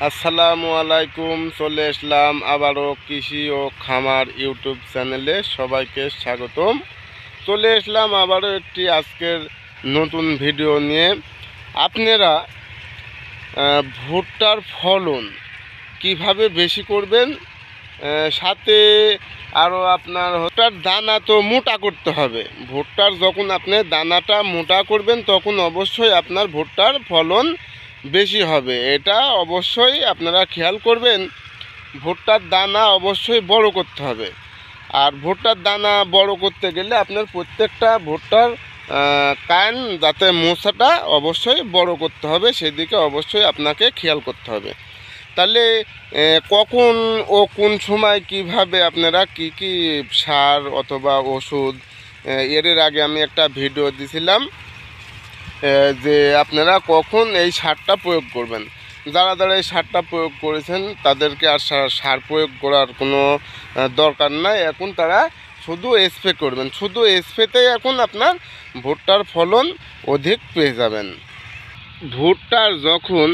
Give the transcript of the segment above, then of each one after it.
আসসালামু আলাইকুম। চলে আসলাম আবারও কৃষি ও খামার ইউটিউব চ্যানেলে, সবাইকে স্বাগতম। চলে আসলাম আবারও একটি আজকের নতুন ভিডিও নিয়ে। আপনারা ভুট্টার ফলন কিভাবে বেশি করবেন, সাথে আরও আপনার ভুট্টার দানা তো মোটা করতে হবে। ভুট্টার যখন আপনি দানাটা মোটা করবেন তখন অবশ্যই আপনার ভুট্টার ফলন বেশি হবে। এটা অবশ্যই আপনারা খেয়াল করবেন। ভুট্টার দানা অবশ্যই বড় করতে হবে। আর ভুট্টার দানা বড় করতে গেলে আপনার প্রত্যেকটা ভুট্টার কান যাতে মোচাটা অবশ্যই বড় করতে হবে, সেদিকে অবশ্যই আপনাকে খেয়াল করতে হবে। তাহলে কখন ও কোন সময় কিভাবে আপনারা কি কি সার অথবা ওষুধ, এর আগে আমি একটা ভিডিও দিছিলাম যে আপনারা কখন এই সারটা প্রয়োগ করবেন। যারা এই সারটা প্রয়োগ করেছেন তাদেরকে আর সার প্রয়োগ করার কোনো দরকার নাই। এখন তারা শুধু স্প্রে করবেন। শুধু স্প্রেতেই এখন আপনার ভুট্টার ফলন অধিক পেয়ে যাবেন। ভুট্টার যখন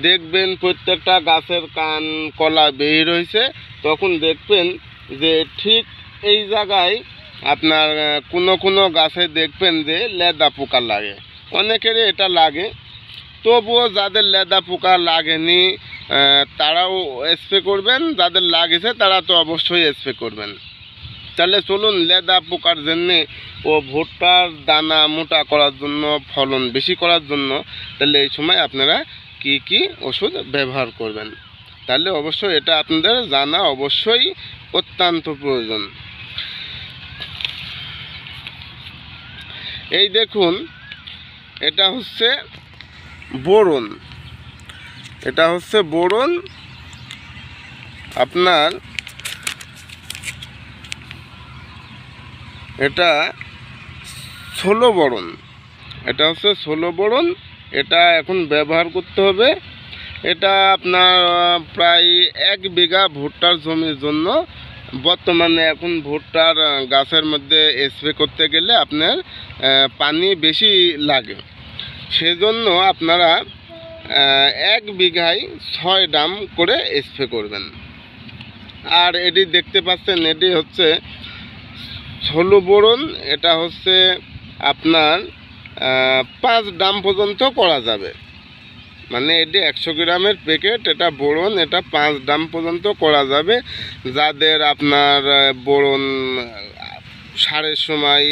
দেখবেন প্রত্যেকটা গাছের কান কলা বের হয়েছে, তখন দেখবেন যে ঠিক এই জায়গায় আপনার কোনো গাছে দেখবেন যে লেদা পোকা লাগে। অনেকেরই এটা লাগে, তবুও যাদের লেদা পোকা লাগেনি তারাও স্প্রে করবেন, যাদের লাগেছে তারা তো অবশ্যই স্প্রে করবেন। তাহলে চলুন লেদা পোকার জন্যে ও ভুট্টার দানা মোটা করার জন্য, ফলন বেশি করার জন্য, তাহলে এই সময় আপনারা কি কি ওষুধ ব্যবহার করবেন, তাহলে অবশ্যই এটা আপনাদের জানা অবশ্যই অত্যন্ত প্রয়োজন। এই দেখুন, এটা হচ্ছে বোরন। এটা হচ্ছে বোরন। আপনার এটা 16 বোরন। এটা হচ্ছে 16 বোরন। এটা এখন ব্যবহার করতে হবে। এটা আপনার প্রায় 1 বিঘা ভুট্টার জমির জন্য। বর্তমানে এখন ভুট্টার গাছের মধ্যে স্প্রে করতে গেলে আপনার পানি বেশি লাগে, সেজন্য আপনারা 1 বিঘায় 6 ড্রাম করে স্প্রে করবেন। আর এটি দেখতে পাচ্ছেন, এটি হচ্ছে 16 বোরন। এটা হচ্ছে আপনার 5 ড্রাম পর্যন্ত করা যাবে। মানে এটি 100 গ্রামের প্যাকেট, এটা বোরন, এটা 5 ড্রাম পর্যন্ত করা যাবে। যাদের আপনার বোরন সারের সময়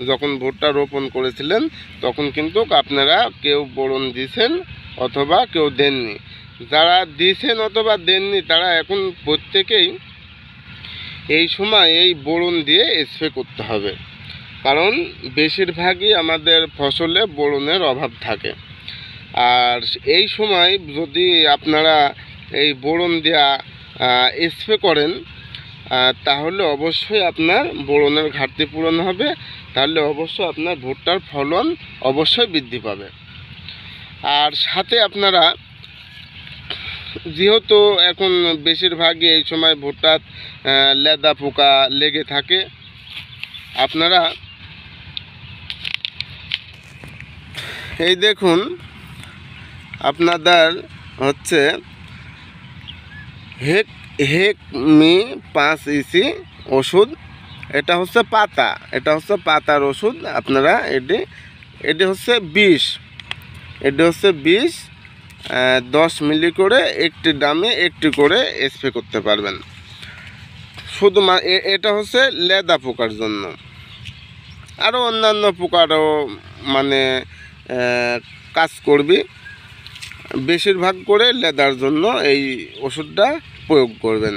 যখন ভুট্টা রোপণ করেছিলেন তখন কিন্তু আপনারা কেউ বোরন দিয়েছেন অথবা কেউ দেননি। যারা দিয়েছেন অথবা দেননি তারা এখন প্রত্যেকেই এই সময় এই বোরন দিয়ে স্প্রে করতে হবে, কারণ বেশিরভাগই আমাদের ফসলে বোরনের অভাব থাকে। আর এই সময় যদি আপনারা এই বোরন দেওয়া স্প্রে করেন তাহলে অবশ্যই আপনার বোরনের ঘাটতি পূরণ হবে। তাহলে অবশ্যই আপনার ভুট্টার ফলন অবশ্যই বৃদ্ধি পাবে। আর সাথে আপনারা, যেহেতু এখন বেশিরভাগই এই সময় ভুট্টার লেদা পোকা লেগে থাকে, আপনারা এই দেখুন, আপনাদের হচ্ছে হেকমি 5 ইসি ওষুধ। এটা হচ্ছে পাতা, এটা হচ্ছে পাতার ওষুধ। আপনারা এটি হচ্ছে 20, এটি হচ্ছে 20 10 মিলি করে একটি ড্রামে একটি করে স্প্রে করতে পারবেন। শুধু এটা হচ্ছে লেদা পোকার জন্য। আরও অন্যান্য পোকারও মানে কাজ করবে, বেশিরভাগ করে লেদার জন্য এই ওষুধটা প্রয়োগ করবেন।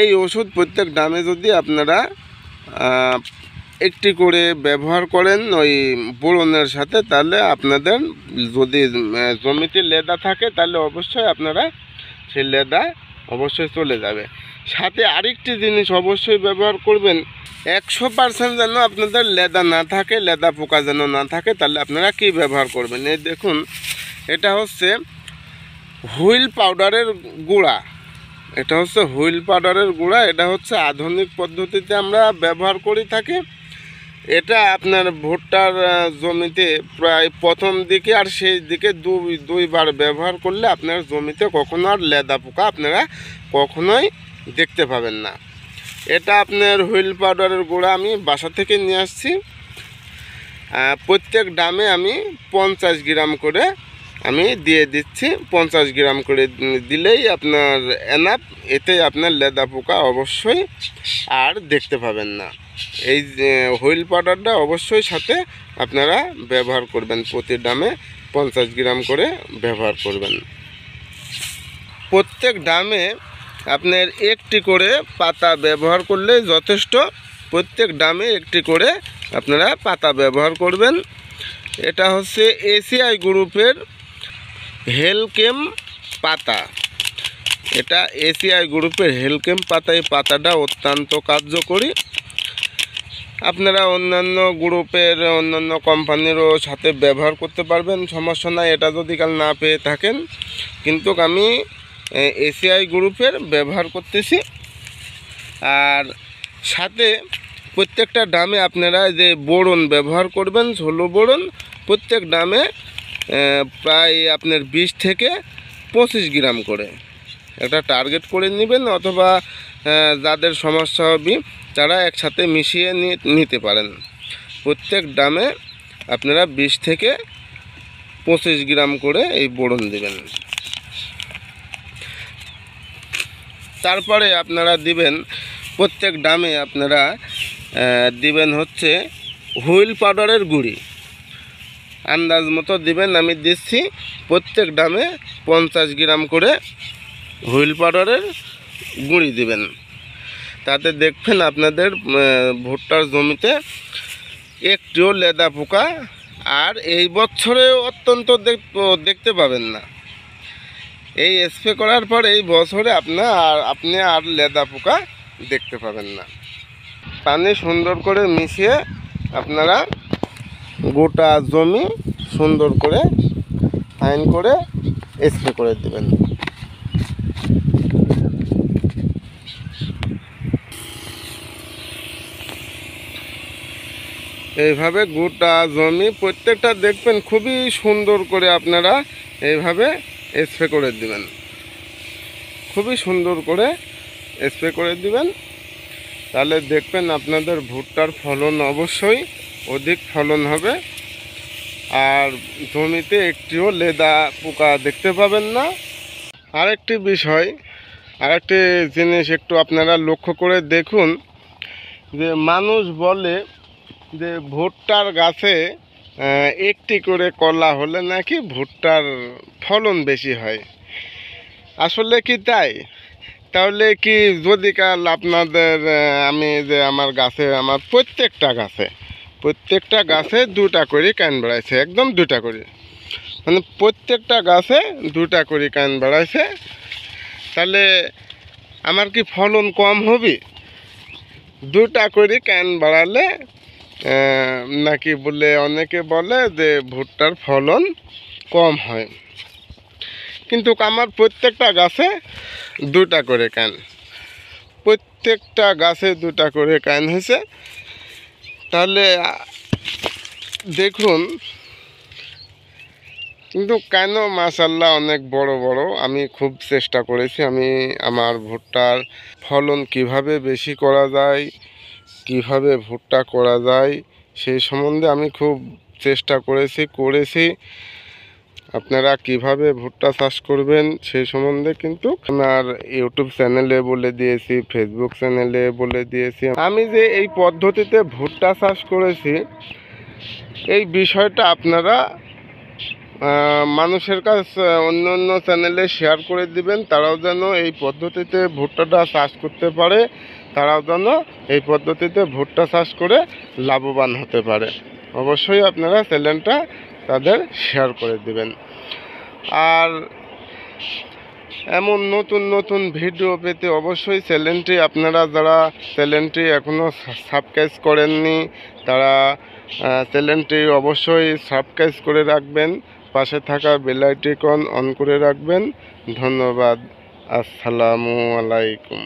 এই ওষুধ প্রত্যেক ড্রামে যদি আপনারা একটি করে ব্যবহার করেন ওই বোরনের সাথে, তাহলে আপনাদের যদি জমিতে লেদা থাকে তাহলে অবশ্যই আপনারা সেই লেদা অবশ্যই চলে যাবে। সাথে আরেকটি জিনিস অবশ্যই ব্যবহার করবেন, 100% যেন আপনাদের লেদা না থাকে, লেদা পোকা যেন না থাকে। তাহলে আপনারা কি ব্যবহার করবেন? এই দেখুন, এটা হচ্ছে হুইল পাউডারের গুঁড়া। এটা হচ্ছে হুইল পাউডারের গুঁড়া। এটা হচ্ছে আধুনিক পদ্ধতিতে আমরা ব্যবহার করে থাকি। এটা আপনার ভুট্টার জমিতে প্রায় প্রথম দিকে আর শেষ দিকে দুইবার ব্যবহার করলে আপনার জমিতে কখনো আর লেদা পোকা আপনারা কখনোই দেখতে পাবেন না। এটা আপনার হুইল পাউডারের গুঁড়া আমি বাসা থেকে নিয়ে আসছি। প্রত্যেক ডামে আমি 50 গ্রাম করে আমি দিয়ে দিচ্ছি। 50 গ্রাম করে দিলেই আপনার এনাফ। এতে আপনার লেদা পোকা অবশ্যই আর দেখতে পাবেন না। এই হুইল পাউডারটা অবশ্যই সাথে আপনারা ব্যবহার করবেন। প্রতি ডামে 50 গ্রাম করে ব্যবহার করবেন। প্রত্যেক ডামে আপনার একটি করে পাতা ব্যবহার করলে যথেষ্ট। প্রত্যেক ডামে একটি করে আপনারা পাতা ব্যবহার করবেন। এটা হচ্ছে এসিআই গ্রুপের হেলকেম পাতা। এটা এসিআই গ্রুপের হেলকেম পাতা। এই পাতাটা অত্যন্ত কার্যকরী। আপনারা অন্যান্য গ্রুপের অন্যান্য কোম্পানিরও সাথে ব্যবহার করতে পারবেন, সমস্যা নাই। এটা যদি কাল না পেয়ে থাকেন, কিন্তু আমি এসিআই গ্রুপের ব্যবহার করতেছি। আর সাথে প্রত্যেকটা ডামে আপনারা যে বোরন ব্যবহার করবেন, ঝোলো বোরন, প্রত্যেক ডামে প্রায় আপনার 20 থেকে 25 গ্রাম করে একটা টার্গেট করে নেবেন, অথবা যাদের সমস্যা হবে তারা একসাথে মিশিয়ে নিতে পারেন। প্রত্যেক ডামে আপনারা 20 থেকে 25 গ্রাম করে এই বোরন দেবেন। তারপরে আপনারা দিবেন প্রত্যেক ডামে আপনারা দিবেন হচ্ছে হুইল পাউডারের গুঁড়ি। আন্দাজ মতো দিবেন। আমি দিচ্ছি প্রত্যেক ডামে 50 গ্রাম করে হুইল পাউডারের গুঁড়ি দিবেন। তাতে দেখবেন আপনাদের ভুট্টার জমিতে একটিও লেদা পোকা আর এই বছরে অত্যন্ত দেখতে পাবেন না। এই স্প্রে করার পর এই বছরে আপনি আর লেদা পোকা দেখতে পাবেন না। পানি সুন্দর করে মিশিয়ে আপনারা গোটা জমি সুন্দর করে ফাইন করে স্প্রে করে দেবেন। এইভাবে গোটা জমি প্রত্যেকটা দেখবেন খুবই সুন্দর করে আপনারা এইভাবে স্প্রে করে দিবেন। খুবই সুন্দর করে স্প্রে করে দিবেন। তাহলে দেখবেন আপনাদের ভুট্টার ফলন অবশ্যই অধিক ফলন হবে। আর জমিতে একটিও লেদা পোকা দেখতে পাবেন না। আরেকটি বিষয়, আরেকটি জিনিস একটু আপনারা লক্ষ্য করে দেখুন, যে মানুষ বলে যে ভুট্টার গাছে একটি করে কলা হলে নাকি ভুট্টার ফলন বেশি হয়। আসলে কি তাই? তাহলে কি যদি কাল আপনাদের আমি যে আমার গাছে, আমার প্রত্যেকটা গাছে 2টা করে কান বেড়াইছে, একদম 2টা করে, মানে প্রত্যেকটা গাছে 2টা করে কান বেড়াইছে, তাহলে আমার কি ফলন কম হবে? 2টা করে কান বাড়ালে নাকি বলে অনেকে বলে যে ভুট্টার ফলন কম হয়। কিন্তু আমার প্রত্যেকটা গাছে 2টা করে কান, প্রত্যেকটা গাছে 2টা করে কান হয়েছে। তাহলে দেখুন, কিন্তু কেন মাশাআল্লাহ অনেক বড় বড়। আমি খুব চেষ্টা করেছি, আমি আমার ভুট্টার ফলন কিভাবে বেশি করা যায়, কিভাবে ভুট্টা করা যায় সেই সম্বন্ধে আমি খুব চেষ্টা করেছি। আপনারা কিভাবে ভুট্টা চাষ করবেন সেই সম্বন্ধে কিন্তু আমার ইউটিউব চ্যানেলে বলে দিয়েছি, ফেসবুক চ্যানেলে বলে দিয়েছি। আমি যে এই পদ্ধতিতে ভুট্টা চাষ করেছি, এই বিষয়টা আপনারা মানুষের কাছে অন্য চ্যানেলে শেয়ার করে দিবেন। তারাও যেন এই পদ্ধতিতে ভুট্টাটা চাষ করতে পারে, তারাও যেন এই পদ্ধতিতে ভুট্টা চাষ করে লাভবান হতে পারে। অবশ্যই আপনারা চ্যানেলটা তাদের শেয়ার করে দিবেন। আর এমন নতুন ভিডিও পেতে অবশ্যই চ্যানেলটি, আপনারা যারা চ্যানেলটি এখনও সাবস্ক্রাইব করেননি তারা চ্যানেলটি অবশ্যই সাবস্ক্রাইব করে রাখবেন, পাশে থাকা বেল আইকন অন করে রাখবেন। ধন্যবাদ। আসসালামু আলাইকুম।